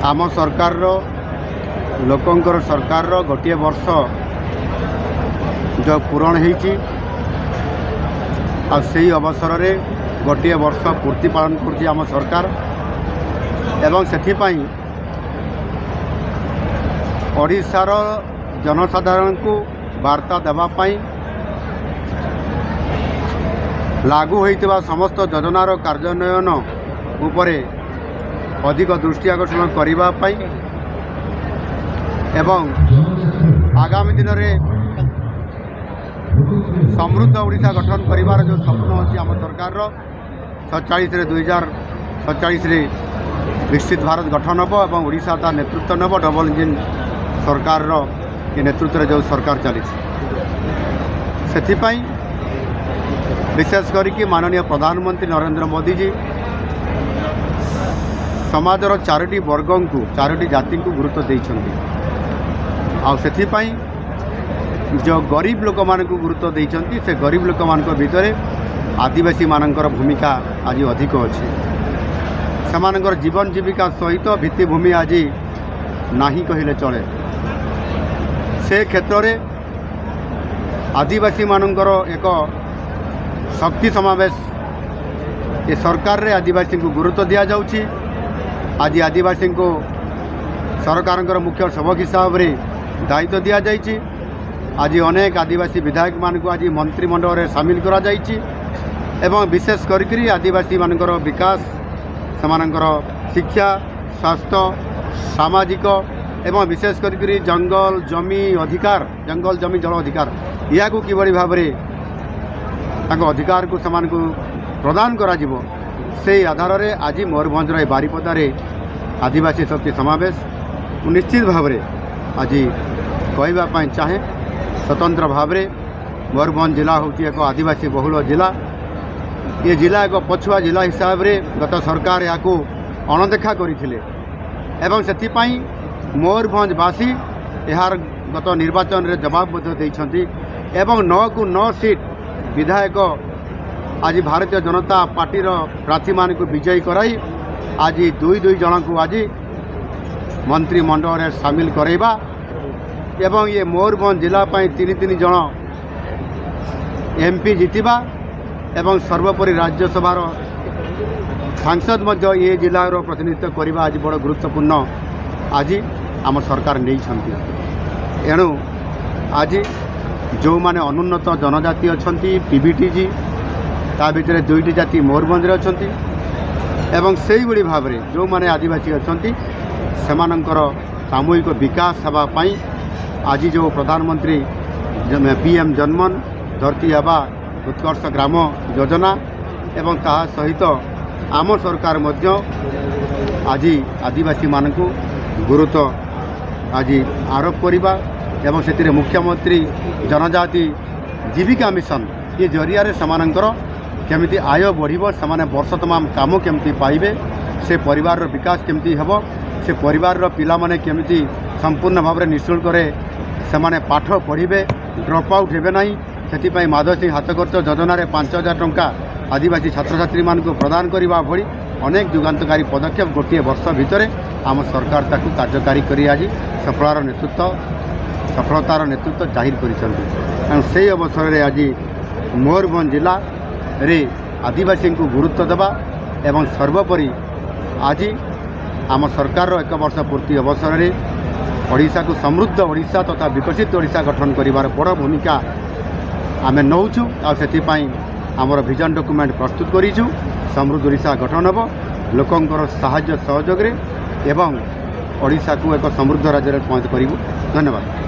आम सरकार लोकंकर सरकार गोटे वर्ष जो पूरण होती अवसर में गोटे वर्ष पूर्ति पालन करछि आम सरकार एवं सेथिपाई ओडिशार जनसाधारण को वार्ता देवाई लागू होइतिबा समस्त योजनार कार्यान्वयन उपरे अधिक दृष्टि आकर्षण करिबा पई एवं आगामी दिन में समृद्ध ओडिशा गठन करिवार जो स्वप्न अछि आम सरकार 2047 विकसित भारत गठन हम और ओडिशा ता नेतृत्व नब डबल इंजिन सरकार ये नेतृत्व जो सरकार चली से विशेष करिक माननीय प्रधानमंत्री नरेंद्र मोदी जी समाजर चारोटी वर्ग को चारोटी जाति को गुरुत्व देइछन्ति आ जो गरीब लोक मान को गुरुत्व देइछन्ति से गरीब लोक मान भितर आदिवासी मानकर भूमिका आज अधिक अच्छी सेमानकर जीवन जीविका सहित भित्तिभूमि आज नाही कहले चले से क्षेत्र में आदिवासी मानकर एक शक्ति समावेश ये सरकार रे आदिवासी को गुरुत्व दि जाउछि। आज आदिवासी को सरकार मुख्य सेवक हिसाब रे दायित्व दि जाइछि। आज अनेक आदिवासी विधायक मान को आज मंत्रिमंडल में सामिल करा जाइछि एवं विशेष करी आदिवासी मानकर विकास सेमानकर शिक्षा स्वास्थ्य सामाजिक एवं विशेष करी जंगल जमी अधिकार जंगल जमी जल अधिकार या किभली भाव में अधिकार को समान को प्रदान करा जिवो से आधार रे आज मयूरभंजर बारिपदार आदिवासी शक्ति समावेश निश्चित भाव में आज कहवाई चाहे स्वतंत्र भाव में मयूरभंज जिला हूँ एक आदिवासी बहुल जिला ये जिला एक पछुआ जिला हिसाब से गत सरकार या अणदेखा करथिले एवं सेथिपाई मयूरभंजवासी यार गत निर्वाचन रे जवाब देइछन्ति एवं 9 को 9 सीट विधायक आज भारतीय जनता पार्टी प्रार्थी मान को विजयी कराई आज 2 जन को आज मंत्रिमंडल में सामिल कराइबा एवं ये मयूरभंज जिला 3 जन एमपी जीतिबा एवं सर्वोपरि राज्यसभार सांसद मध्य ये जिलार प्रतिनिधित्व करने आज बड़ गुरुत्वपूर्ण आज आम सरकार नहीं एणु आज जो माने अनुन्नत जनजाति अच्छी पीबीटीजी ता भितर 2टी जाति मयूरभंज अच्छी एवं से भाव में जो माने आदिवासी अच्छी सेमानंकर सामूहिक विकास होगापाई आज जो प्रधानमंत्री पीएम जनमन धरती आबा उत्कर्ष ग्राम योजना एवं ता सहित आम सरकार मध्य आज आदिवासी मान को गुरुत्व आज आरोप करवा एवं से मुख्यमंत्री जनजाति जीविका मिशन ये जरिया समानंकर केमिति आय बढ़िबो समाने वर्ष तमाम काम केमिति पाइबे से परिवार रो विकास केमिति हेबो से परिवार रो पिला माने केमिति संपूर्ण भाव में निःशुल्क से पाठ पढ़िबे ड्रॉप आउट हेबे नाही से माधव हाथ खर्च योजना 5,000 टंका आदिवासी छात्र छात्री मान को प्रदान करने भली अनेक युगान्तकारी पदक्षेप गोटे वर्ष भितर आम सरकार ताकू कार्यकारी करी आज सफलतार नेतृत्व जाहिर कर से अवसर में आज मयूरभंज जिला रे आदिवासी को गुरुत्व देवा एवं सर्वोपरि आज आम सरकार 1 वर्ष पूर्ति अवसर में ओडिशा को समृद्ध ओडिशा तथा विकसित ओडिशा गठन करिवार बड़ भूमिका आमे नौचु आ सेतिपाई आमर विजन डॉक्यूमेंट प्रस्तुत करिछु समृद्ध ओडिशा गठन हम लोकंकर साहाय्य सहयोग रे एवं ओडिशा को एक समृद्ध राज्य में पहुँच करिबु। धन्यवाद।